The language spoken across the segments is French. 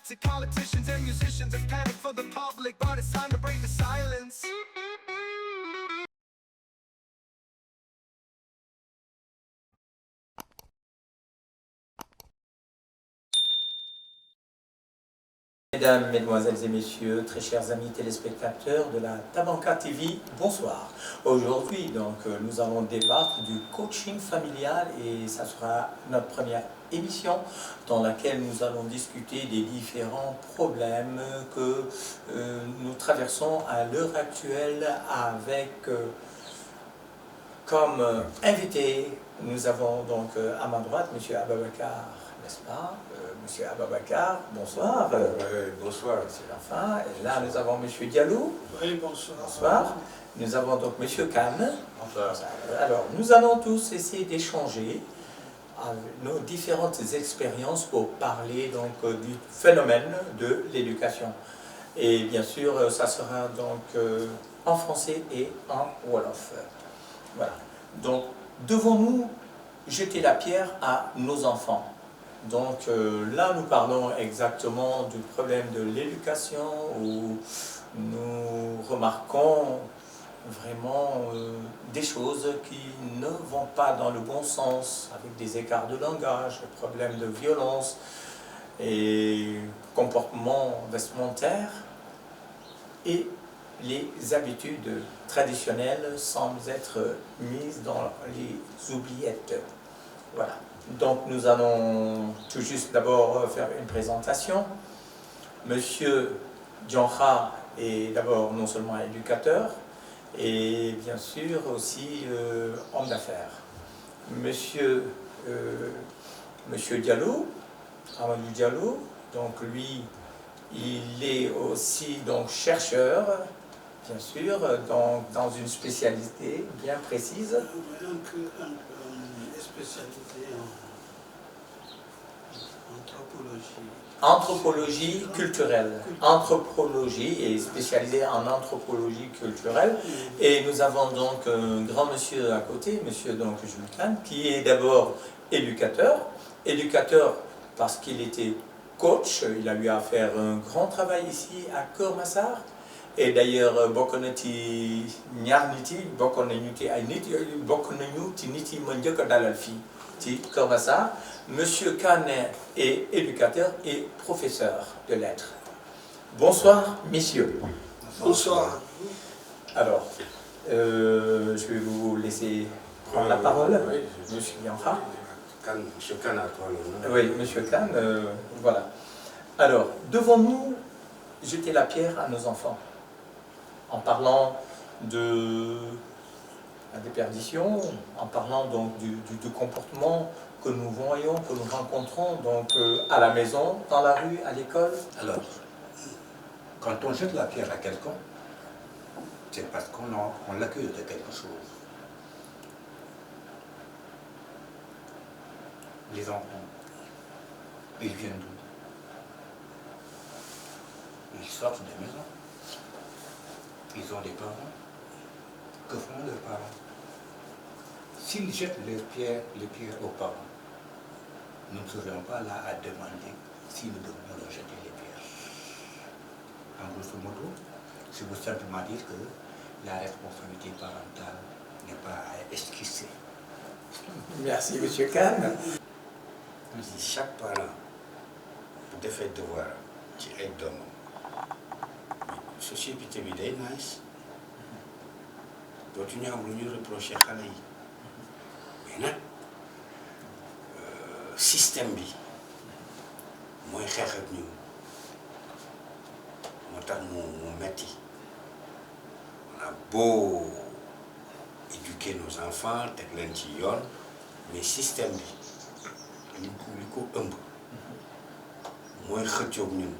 elected politicians and musicians have panicked for the public, but it's time to break the silence. Mesdames, Mesdemoiselles et Messieurs, très chers amis téléspectateurs de la Tabanka TV, bonsoir. Aujourd'hui, donc, nous allons débattre du coaching familial et ça sera notre première émission dans laquelle nous allons discuter des différents problèmes que nous traversons à l'heure actuelle avec comme invité, nous avons donc à ma droite M. Ababakar, n'est-ce pas? Monsieur Ababakar, bonsoir. Bonsoir. C'est la fin. Et là, nous avons M. Diallo. Oui, bonsoir. Bonsoir. Nous avons donc M. Khan. Bonsoir. Alors, nous allons tous essayer d'échanger nos différentes expériences pour parler donc du phénomène de l'éducation. Et bien sûr, ça sera donc en français et en wolof. Voilà. Donc, devons-nous jeter la pierre à nos enfants? Donc là, nous parlons exactement du problème de l'éducation où nous remarquons vraiment des choses qui ne vont pas dans le bon sens, avec des écarts de langage, des problèmes de violence et comportements vestimentaires, et les habitudes traditionnelles semblent être mises dans les oubliettes. Voilà. Donc nous allons tout juste d'abord faire une présentation. Monsieur Dionha est d'abord non seulement éducateur, et bien sûr aussi homme d'affaires. Monsieur Diallo, Amadou Diallo, donc lui, il est aussi donc chercheur, bien sûr, dans une spécialité bien précise. Spécialisé en Anthropologie culturelle. Anthropologie et spécialisée en anthropologie culturelle. Et nous avons donc un grand monsieur à côté, monsieur donc Jules Khan, qui est d'abord éducateur. Éducateur parce qu'il était coach, il a eu à faire un grand travail ici à Keur-Massar. Et d'ailleurs, bokk na ci ñaar nit yi bokkoon nañu ci ay nit yooyu bokk nañu ci nit yi ma njëkk a dalal fii ci Keur Massar. Monsieur Khan est éducateur et professeur de lettres. Bonsoir, messieurs. Bonsoir. Alors, je vais vous laisser prendre la parole. Oui, Monsieur Dionha. Monsieur Khan, à toi l'honneur. Oui, Monsieur Khan, voilà. Alors, devons-nous jeter la pierre à nos enfants en parlant de la déperdition, en parlant donc du comportement que nous voyons, que nous rencontrons donc à la maison, dans la rue, à l'école? Alors, quand on jette la pierre à quelqu'un, c'est parce qu'on l'accuse de quelque chose. Les enfants, ils viennent d'où? Ils sortent des maisons. Ils ont des parents. Que font leurs parents? S'ils jettent les pierres aux parents, nous ne serions pas là à demander si nous devons leur jeter les pierres. En grosso modo, je veux simplement dire que la responsabilité parentale n'est pas à esquisser. Merci, Monsieur Khan. Chaque parent bu defee devoir ci ay doomam société bi day nice dootuñu am lu ñu reproché xale yi mais nag système bi mooy xeex ak ñun moo tax mu metti on a beau éduquer nos enfants teg leen ci yoon mais système bi li ko ëmb mooy xëccoog ñun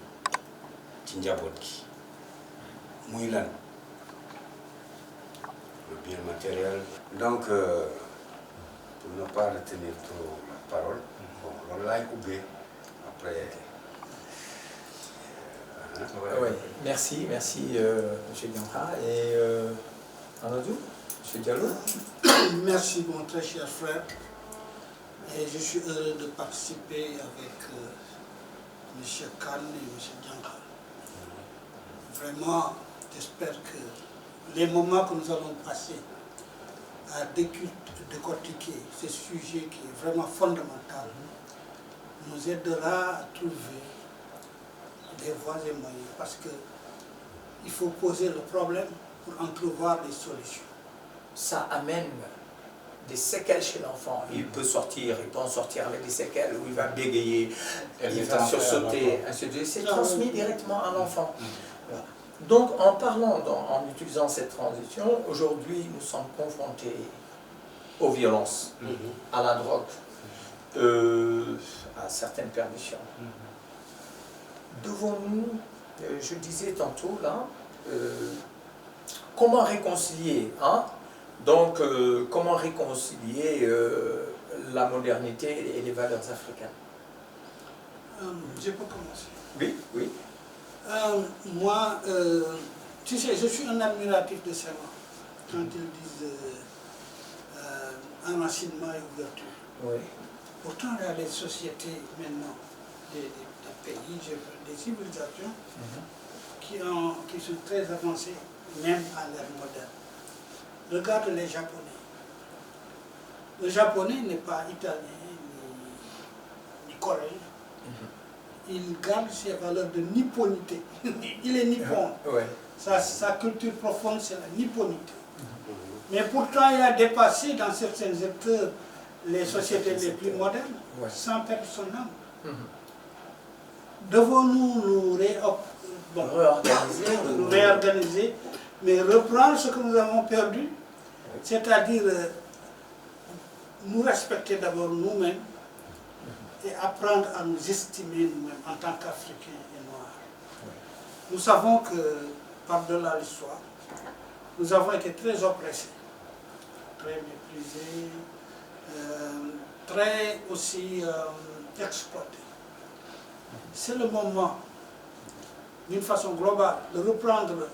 ci njaboot gi muy lan le bien matériel. Donc pour ne pas retenir trop la parole, bon loolu laay ubbee après. Oui, merci, Monsieur Dionha. Et Amadou, Monsieur Diallo. Merci, mon très cher frère. Et je suis heureux de participer avec M. Khan et M. Djanka. Vraiment, j'espère que les moments que nous allons passer à décortiquer ce sujet qui est vraiment fondamental nous aidera à trouver des voies et moyens, parce qu'il faut poser le problème pour entrevoir les solutions. Ça amène des séquelles chez l'enfant. Il peut en sortir avec des séquelles où il va bégayer, il va sursauter, ainsi de suite. C'est transmis directement à l'enfant. Voilà. Donc en parlant, en utilisant cette transition, aujourd'hui nous sommes confrontés aux violences, à la drogue, à certaines perditions. Devons-nous, je disais tantôt là, comment réconcilier, hein? Donc comment réconcilier la modernité et les valeurs africaines? Je peux commencer. Oui, oui. Moi, tu sais, je suis un admiratif de Senghor quand ils disent enracinement et ouverture. Oui. Pourtant, il y a des sociétés maintenant, des pays, des civilisations qui sont très avancées, même à l'ère moderne. Regarde les Japonais. Le Japonais n'est pas italien ni coréen. Il garde ses valeurs de nipponité. Il est nippon. Ouais. Sa culture profonde, c'est la nipponité. Mais pourtant, il a dépassé dans certains secteurs les sociétés les plus modernes, sans perdre son âme. Devons-nous nous réorganiser, mais reprendre ce que nous avons perdu, c'est-à-dire nous respecter d'abord nous-mêmes et apprendre à nous estimer nous-mêmes en tant qu'Africains et Noirs. Nous savons que, par-delà l'histoire, nous avons été très oppressés, très méprisés, très aussi exploités. C'est le moment, d'une façon globale, de reprendre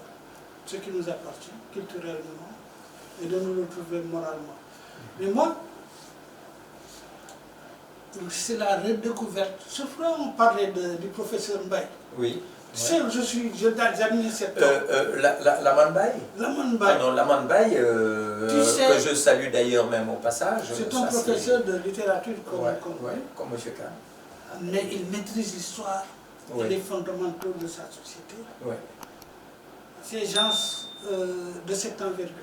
ce qui nous appartient culturellement et de nous retrouver moralement. Mais moi, c'est la redécouverte. Ce fois, on parlait du professeur Mbaye. Oui. J'admire cet homme. Laman Baye. Laman Baye. Ah non, Laman Baye, que je salue d'ailleurs même au passage. C'est un professeur de littérature comme M. Khan. Mais il maîtrise l'histoire et les fondamentaux de sa société. Ces gens de cette envergure.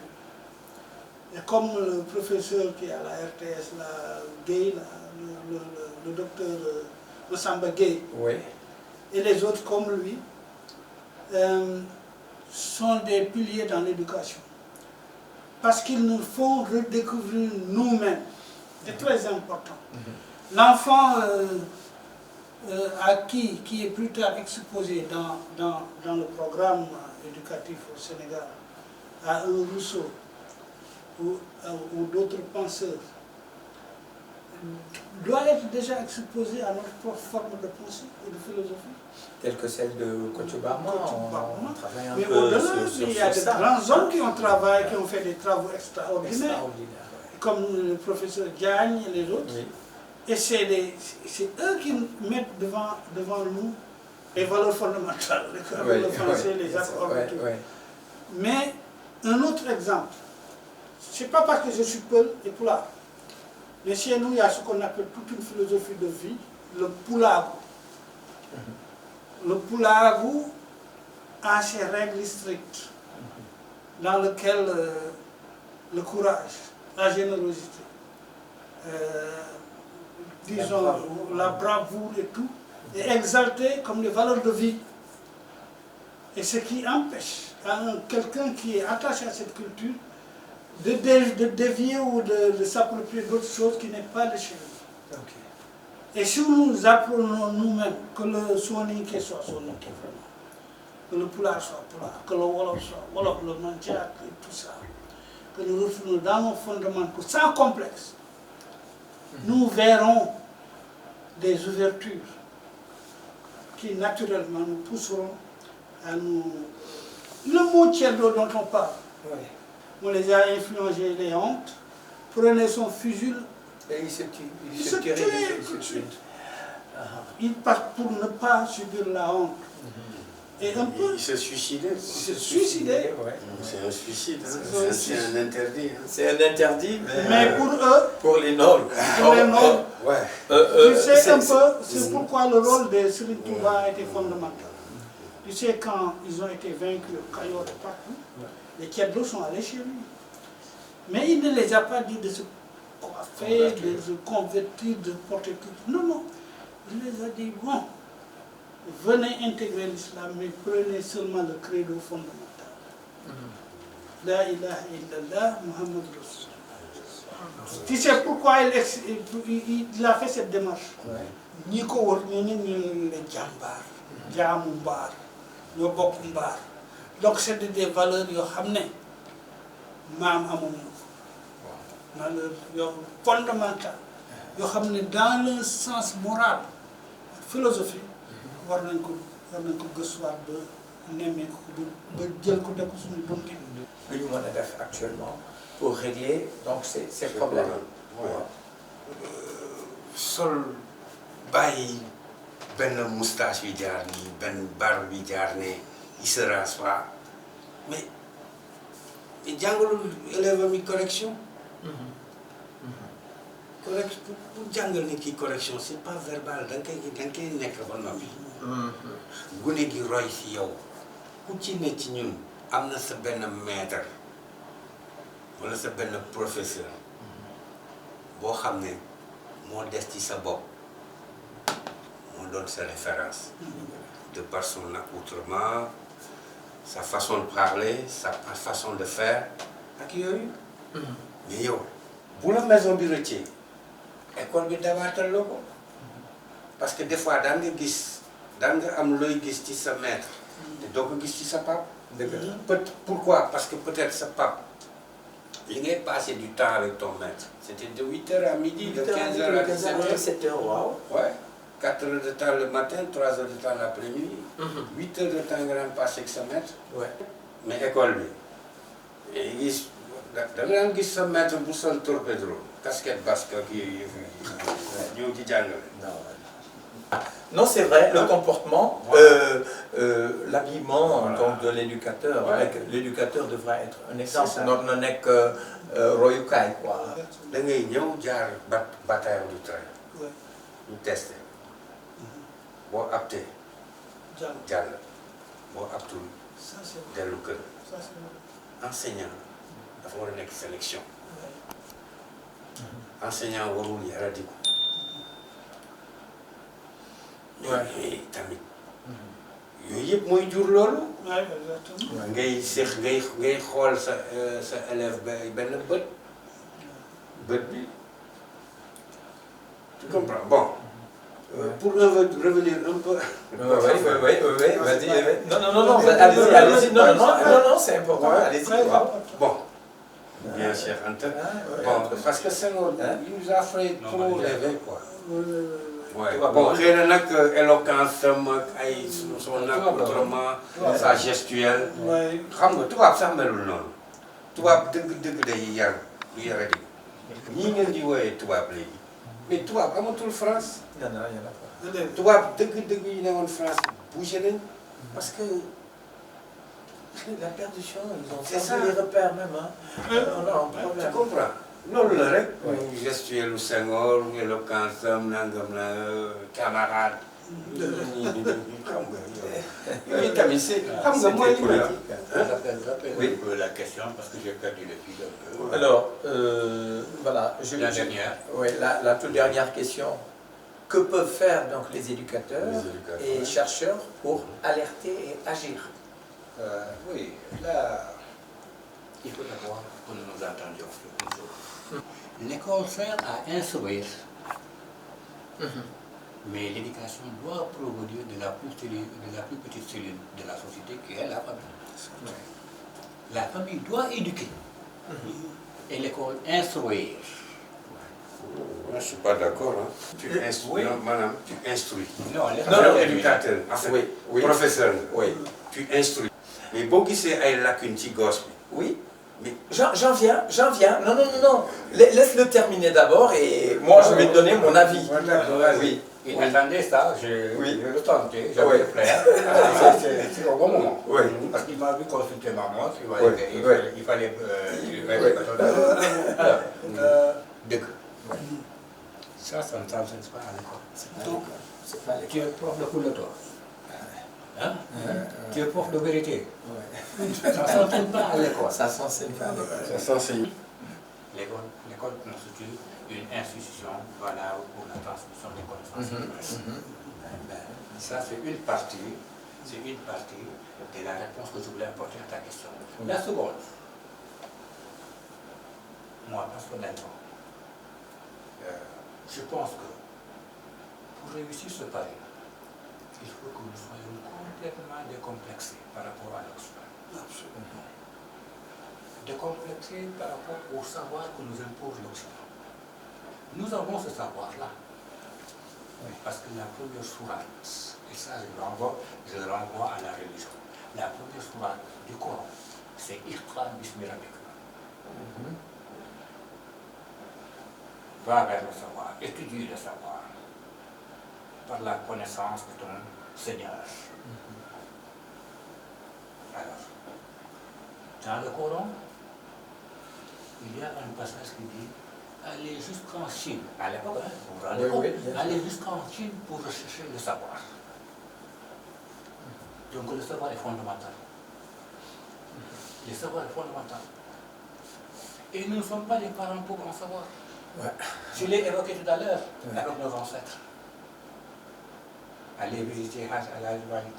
Et comme le professeur qui est à la RTS, Gay, le docteur Massamba Gay, et les autres comme lui, sont des piliers dans l'éducation. Parce qu'ils nous font redécouvrir nous-mêmes. C'est très important. L'enfant qui est plus tard exposé dans le programme éducatif au Sénégal à un Rousseau ou d'autres penseurs, doit être déjà exposé à notre propre forme de pensée et de philosophie. Telle que celle de Koutou Barma, on travaille un mais peu au-delà, sur il y a de grands hommes qui ont travaillé, qui ont fait des travaux extraordinaires, comme le professeur Diagne et les autres. Et c'est eux qui mettent devant nous les valeurs fondamentales, le français, les accords. Mais un autre exemple, ce n'est pas parce que je suis Peul et Pulaar, mais chez nous, il y a ce qu'on appelle toute une philosophie de vie, le Pulaagu. Le Pulaagu a ses règles strictes, dans lesquelles le courage, la générosité, disons la bravoure et tout, est exalté comme des valeurs de vie. Et ce qui empêche quelqu'un qui est attaché à cette culture de dévier ou de s'approprier d'autres choses qui n'est pas de chez nous. Et si nous apprenons nous-mêmes que le Soninké soit Soninké vraiment, que le Pulaar soit Pulaar, que le Wolof soit Wolof, le Mandjak et tout ça, que nous retournons dans nos fondamentaux sans complexe, nous verrons des ouvertures qui naturellement nous pousseront à nous... Le mot tièdo dont on parle, on les a influencés, les hontes, prenez son fusil et il se tuait tirait tout de suite. Il part pour ne pas subir la honte. Et un peu, Il se suicidait. se suicider. Ouais. C'est un suicide, hein. C'est un C'est un interdit. Hein. C'est un interdit, Mais pour eux, pour les nobles. pour les nobles, Ouais. tu sais c'est- un peu, c'est pourquoi le rôle de Serigne Touba a été fondamental. Tu sais, quand ils ont été vaincus au Kayor et partout, les Tiadros sont allés chez lui. Mais il ne les a pas dit de se coiffer, de se convertir, de porter tout. Non, non. Il les a dit, bon, venez intégrer l'islam, mais prenez seulement le credo fondamental. La ilaha illallah, Muhammad Rasul. Tu sais pourquoi il a fait cette démarche? Ñi ko wër ñu ne jàmbaar jaamu mbaar ñoo bokk mbaar donc c'est des valeurs yoo xam ne maam amuñu ko valeur yoo fondamental yoo xam ne dans le sens moral philosophie war nañ ko gëstuwaat ba nemmee ko ba jël ko def ko suñu bunti lu ñu mën a def actuellement pour régler donc ces problèmes. Ouais. Sol bàyyi benn moustache yu jaar nii benn barbe bi jaar ne il se rase pas mais jàngalul élève mi correction. Correction pour jàngal ni kii correction c'est pas verbal da nga koy nekk ba noppi. gune gi roy si yow ku ci ne ci ñun am na sa benn maître wala sa benn professeur boo xam ne moo des ci sa bopp moo doon sa référence de par son accoutrement sa façon de parler sa façon de faire ak yooyu mais yow bu la maison bi rëccee école bi dabaatal la ko parce que des fois daan nga am looy gis ci sa maître te doo ko gis ci sa pap pourquoi parce que peut-être sa pap li ngay passer du temps avec ton maître c'était de 8h à midi, de 15h à 17h. Wow. Ouais, 4 heures de temps le matin, 3 heures de temps l'après-midi, 8 heures de temps nga daan passer avec sa maître. Ouais. Mais école bi day gis da nga daan gis sa maître bu sol torpédro casquette basque ak yooyu ñëw ci jàngale. Non, c'est vrai, le comportement, l'habillement donc de l'éducateur. L'éducateur devrait être un exemple, non n'est que royukaay quoi. Da ngay ñëw jaar bataillon du train. ñu testé boo aptee jàll boo aptul dellu kër. Enseignant dafa war a nekk sélection. Enseignant warul yaradiku. mais tamit yooyu yëpp mooy jur loolu. ngay seex ngay xool sa élève benn bët bi tu comprends bon. Pour revenir un peu. Oui, vas-y. Non, allez-y. Non, c'est important. Allez-y. Bon. Bien cher Anta. Bon, parce que Senghor, il nous a fait trop rêver quoi. Ouais. Bon, xëy na nag éloquence am ak ay son accoutrement, sa gestuelle. xam nga tubaab sax melul noonu. tubaab dëgg day yar du yaradi. ñii ngeen di wooyee tubaab léegi. mais tubaab amatul France. tubaab dëgg yi ne woon France bougé nañ parce que la perdition, ils ont c'est ça perdu les repères même. On a un problème. tu comprends loolu la rek. gestuelle lu Senghor éloquence am nangam la camarade. xam nga yooyu tamit c'est xam nga mooy Oui, la question parce que j'ai perdu le fil un peu. Alors, voilà. La dernière. Oui, la toute dernière question. Que peuvent faire donc les éducateurs et chercheurs pour alerter et agir? Oui, là, il faut d'abord que nous nous entendions sur une chose. L'école sert à instruire, mais l'éducation doit provenir de la plus petite cellule de la société qui est la famille. La famille doit éduquer et l'école instruire. Moi, je ne suis pas d'accord. Hein. Tu instruis, madame, tu instruis. Non, éducateur, Oui. Professeur. Oui. Tu instruis. Mais boo gisee ay lacunes ci gosse bi. Oui. Mais j'en viens. Non. Laisse-le terminer d'abord et moi je vais te donner mon avis. D'accord, Oui. Il attendait ça, je le tentais, j'avais Oui. le plaire. C'est au bon moment. Oui. Parce qu'il m'a vu consulter ma montre, il fallait alors, dëgg. Ça ne s'enseigne pas à l'école. Donc, Tu es prof de couleur, toi. Hein? Tu es prof de vérité. Ça ne s'enseigne pas à l'école. Ça s'enseigne pas à l'école. L'école constitue une institution valable pour la transmission des connaissances. Ça, c'est une partie de la réponse que je voulais apporter à ta question. La seconde, moi, personnellement, je pense que pour réussir ce pari, il faut que nous soyons complètement décomplexés par rapport à l'Occident. absolument. Décomplexés par rapport au savoir que nous impose l'Occident. Nous avons ce savoir-là. Parce que la première sourate, et ça je le renvoie à la religion, la première sourate du Coran, c'est Iqra bismi rabbika. Va vers le savoir, étudie le savoir, par la connaissance de ton Seigneur. Alors, dans le Coran, il y a un passage qui dit allez jusqu'en Chine, à l'époque, vous vous rendez compte, allez jusqu'en Chine pour rechercher le savoir. Donc le savoir est fondamental. Le savoir est fondamental. Et nous ne sommes pas des parents pour en savoir. Je l'ai évoqué tout à l'heure avec nos ancêtres. Allez visiter Hajj al-Ibrahim,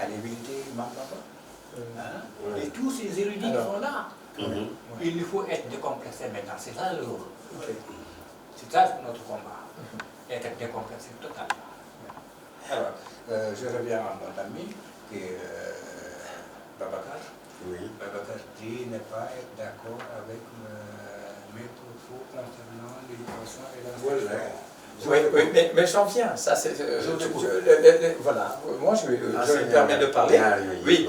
allez visiter Imam Baba. Et tous ces érudits qui sont là. Il faut être décomplexé maintenant, c'est ça le rôle. C'est ça notre combat. Être décomplexé totalement. Alors, je reviens à mon ami qui est Babacar. Oui. Babacar dit ne pas être d'accord avec mes propos concernant l'éducation et la Oui, mais j'en viens. Ça, c'est, voilà. Moi, je me permets de parler. Oui,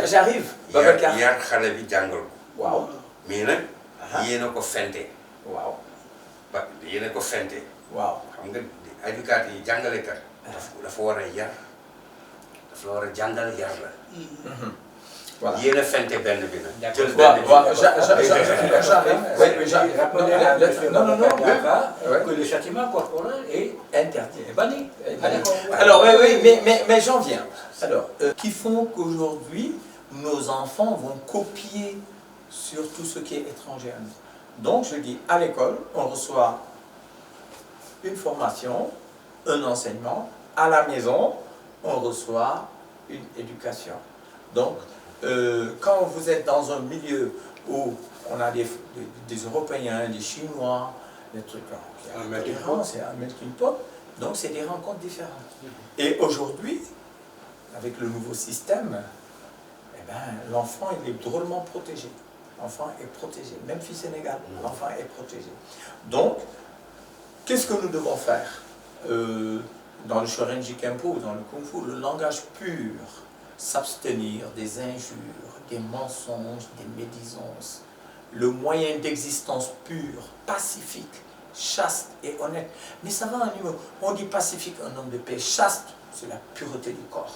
j'arrive. Babacar. Yar xale bi jàngal ko. Waaw. mais nag yéen a ko fente. Waaw. ba yéen a ko fente. Waaw. xam nga éducateur yi jàngalekat. dafa war a yar. dafa war a jàngal yar la. Voilà. yéen a fente benn bi nag. jël Waaw, benn bi. waaw, j'arrive. Non, que le châtiment corporel est interdit. banni. Alors, oui, mais j'en viens. Alors, qui font qu'aujourd'hui, nos enfants vont copier sur tout ce qui est étranger à nous. Donc, je dis, à l'école, on reçoit une formation, un enseignement. À la maison, on reçoit une éducation. Donc, quand vous êtes dans un milieu où on a des Européens, des Chinois, des trucs c'est un melting pot, donc c'est des rencontres différentes. Et aujourd'hui, avec le nouveau système, eh ben, l'enfant il est drôlement protégé. L'enfant est protégé, même si Sénégal, l'enfant est protégé. Donc, qu'est-ce que nous devons faire dans le Shorenji Kempo, dans le Kung Fu, le langage pur, s'abstenir des injures, des mensonges, des médisances, le moyen d'existence pur, pacifique, chaste et honnête. Mais ça va à un niveau, on dit pacifique, un homme de paix, chaste, c'est la pureté du corps.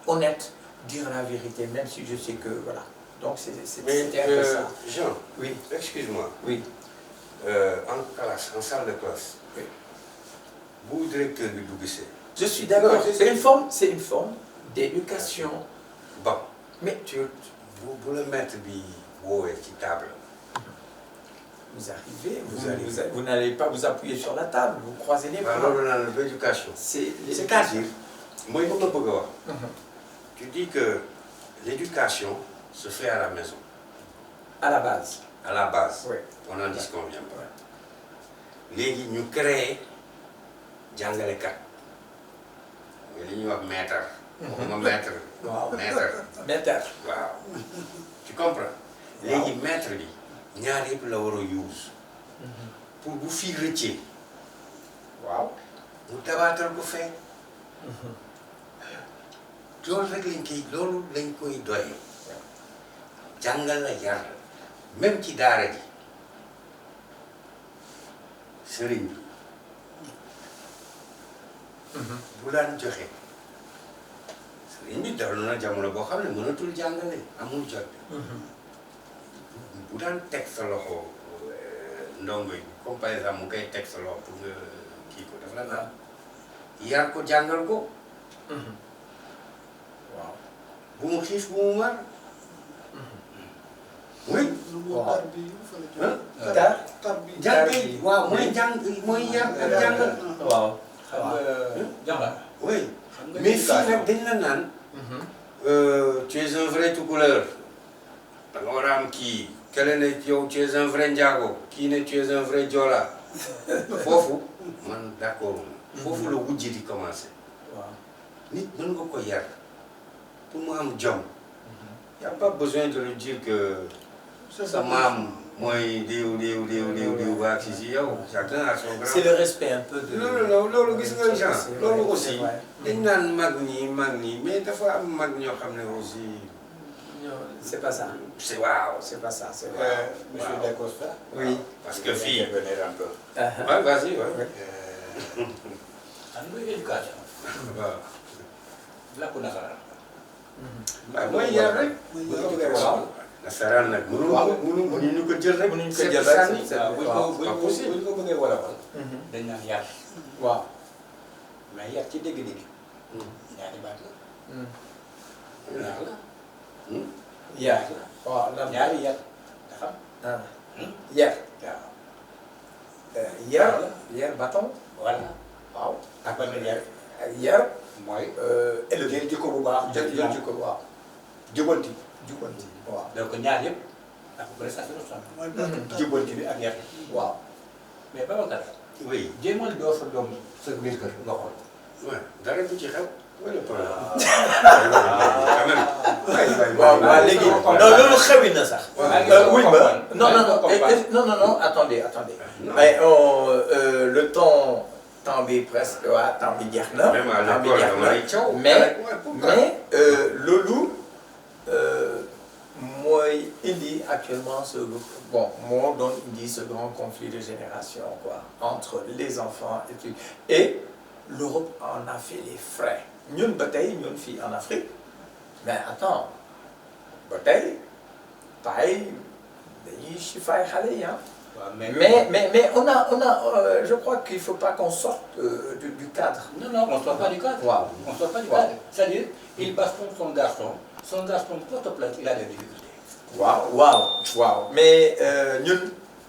Honnête, dire la vérité, même si je sais que, voilà. Donc c'était un peu ça. Jean, Oui, excuse-moi. oui. En classe, en salle de classe. Oui. Bu directeur bi dugg see. Je suis d'accord, c'est une forme d'éducation. Bon, Mais bu la maître bi woowee ci table. vous arrivez, Vous arrivez. vous n'allez pas vous appuyer sur la table, vous croisez les bras. waaw loolu naan la l'éducation. C'est-à-dire, mooy li ma bëgg a wax. Tu dis que l'éducation se fait à la maison, À la base. à la base. Oui. On n'en disconvient pas. Léegi ñu créé jàngalekat. mooy li ñuy wax maître. waxuma maître. Waaw. maître. Maître. waaw. Tu comprends. léegi maître bi ñaar yëpp la war a use. pour bu fii rëccee. Waaw. mu dabaatal ko fee. loolu lañ koy doy. jàngal la yar la même ci daara ji sëriñ bi bu daan joxe sëriñ bi dal na jamono boo xam ne mënatul jàngale amul jot bu daan teg sa loxo ndongo yi comme par exemple mu koy teg sa loxo pour nga kii ko dafa la naan yar ko jàngal ko waaw bu mu xiif bu mu mar oui waaw jàng waaw mooy jàng mooy yar ak jàngal waaw xam nga jàngal. oui xam nga mais fii nag dañ la naan tu es un vrai Toucouleur da nga war a am kii kële ne yow tu es un vrai Ndiago kii ne tu es un vrai Joola foofu man d'accord foofu la wujj di commencé waaw nit mën nga ko yar pour mu am jom y a pas besoin de lui dire que sa maam mooy diw ba si si yow chacun a son grand. c'est le respect un peu de loolu gis nga genre loolu aussi vrai. dañ naan mag ñi mais dafa am mag ñoo xam ne aussi c'est pas ça c'est waaw. c'est pas ça c'est vrai Monsieur Dacosta. oui parce que fii intervenir un peu. waaw vas-y waaw. xam nga éducation. waaw. làkku nasaraan. waaw mooy yar rek. waaw. nasaraan nag mënuñu ko jël rek. mënuñu ko jël rek sànni. waaw bu ñu ko bëggee wolofal. dañ naan yar. waaw mais yar ci dégg-dégg. ñaari baat la. ñaar la. yar waaw ñaari yar nga xam. yar waaw. yar bâton voilà. waaw ak ban yar. yar mooy. élevé jël jikko bu baax. jël jikko waaw jubanti. jubbanti waaw donc ñaar yëpp à peu près ça se ressemble. jubanti bi ak yar. waaw mais Babacar. oui. jéemal doo sa doom sa biir kër nga xool. waaw dara du ci xew. wala problème. waaw waaw léegi non loolu xewi na sax. oui ba non non attendez mais le temps bi presque waaw temps bi jeex na. même à temps bi l'école jeex damay caw. mais loolu mooy indi actuellement moo doon indi ce grand conflit de génération quoi entre les enfants et l'Europe en a fait les frais ñun ba tey ñun fii en Afrique mais attends ba tey dañuy chiffrer xale yi ah. mais on a je crois qu'il faut pas qu'on sorte du cadre. Non, on ne sort pas du cadre. Wow. On ne sort pas du cadre. C'est-à-dire, il bastonne son garçon porte plainte, il a des difficultés. waaw mais ñun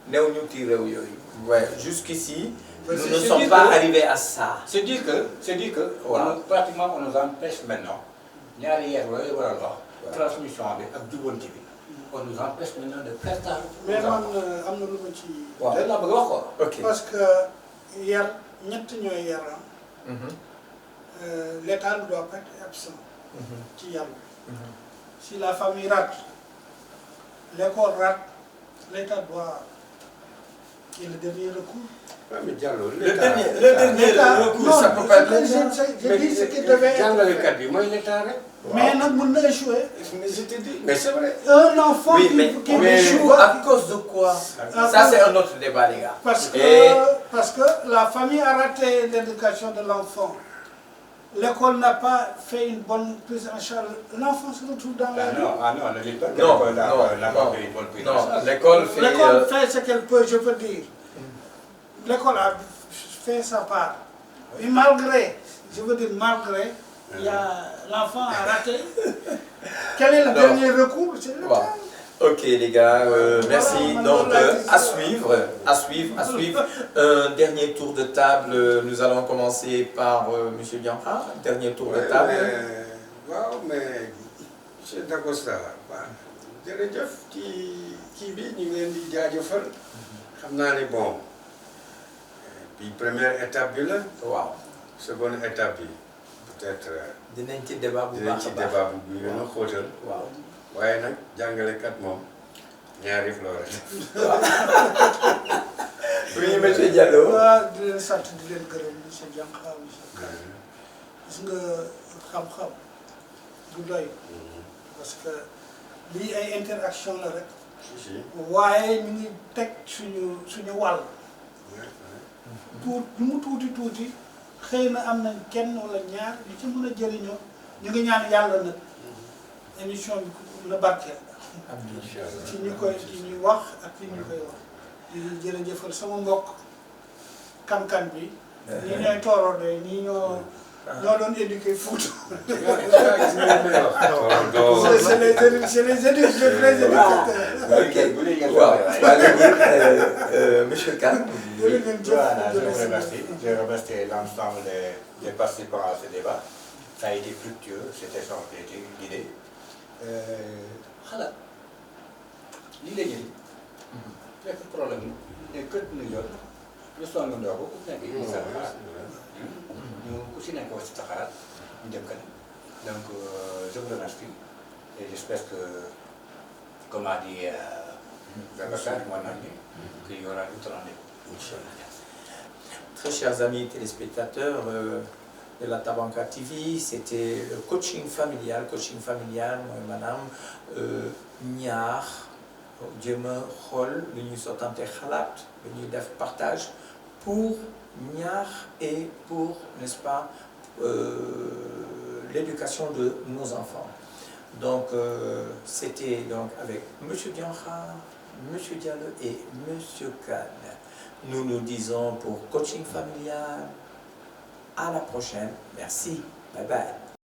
néew ñu ci réew yooyu. ouais jusqu'ici nous ne sommes pas arrivés à ça. C'est dire que Wow. pratiquement on nous empêche maintenant ñaari yar yooyu war a dox transmission bi ak jubanti bi on nous empêche maintenant de prestar. mais man am na lu ma ci. waaw loolu laa bëgg a wax ko. ok parce que yar ñett ñooy yar l'État ne doit pas être absent ci yar bi. Si la famille rate, l'école rate, l'État doit, qui est le dernier recours. waaw mais Diallo le dernier recours ça peut pas être je dis ce qui devait être. jàngalekat bi mooy l'État rek. Mais nag mën na échouer. mais je te dis mais c'est vrai. Un enfant qui échoue. à cause de quoi? Ça c'est un autre débat les gars. Parce que la famille a raté l'éducation de l'enfant. L'école n'a pas fait une bonne prise en charge. L'enfant se retrouve dans la rue. Ne dis pas que Non, l'école n'a pas fait une bonne prise en charge. l'école Fait ce qu'elle peut, je peux dire. L'école a fait sa part. Et malgré, je veux dire malgré, l'enfant a raté. Quel est le dernier recours? C'est l'État. Ok les gars, merci. Donc à suivre. Un dernier tour de table. Nous allons commencer par Monsieur Diankha. Dernier tour de table. waaw mais monsieur Dacosta waaw jërëjëf ci kii bi ñu ngi leen di jaajëfal. xam naa ne bon bi première étape bi la. waaw. seconde étape bi peut-être. dinañ ci débat bu dinañ baax ci a baax débat bu gën a xóotal. waaw. waaye nag jàngalekat moom ñaari yëf la war a def. oui monsieur Diallo. waaw di leen sant di leen gërëm monsieur Diankha gis nga xam-xam du doy parce que lii ay interaction la rek waaye ñu ngi teg suñu wàll tuut lu mu tuuti xëy na am nañ kenn wala ñaar ñu ci mën a jëriñoo ñu ngi ñaan yàlla nag émission bi na barkeel ci ñu koy ci ñuy wax ak ci ñu koy wax di jërëjëfal sama mbokk kan-kan bi ñii ñooy tooroo de ñii ñoo doon éduqué Fouta. c'est les éducateurs. Monsieur Kane. Je remercie l'ensemble des participants à ce débat. Ça a été fructueux, cet échange d'idées. Xalaat lii la jëli. fekk problème ne kër nu yor ñu songandoo ko ku nekk yi sa xalaat ñu ku si nekk wax si sa xalaat ñu dem kanam donc je vous remercie et j'espère que comme a dit Babacar qu'il y aura une rendez-vous. Très chers amis téléspectateurs de la Tabanka TV, c'était le coaching familial mooy maanaam ñaax jéem a xool lu ñuy sottante xalaat lu ñuy def partage pour ñaax et pour, n'est-ce pas, l'éducation de nos enfants. Donc c'était donc avec Monsieur Diankha, Monsieur Diallo et Monsieur Kane. Nous nous disons pour coaching familial à la prochaine. Merci. Bye bye.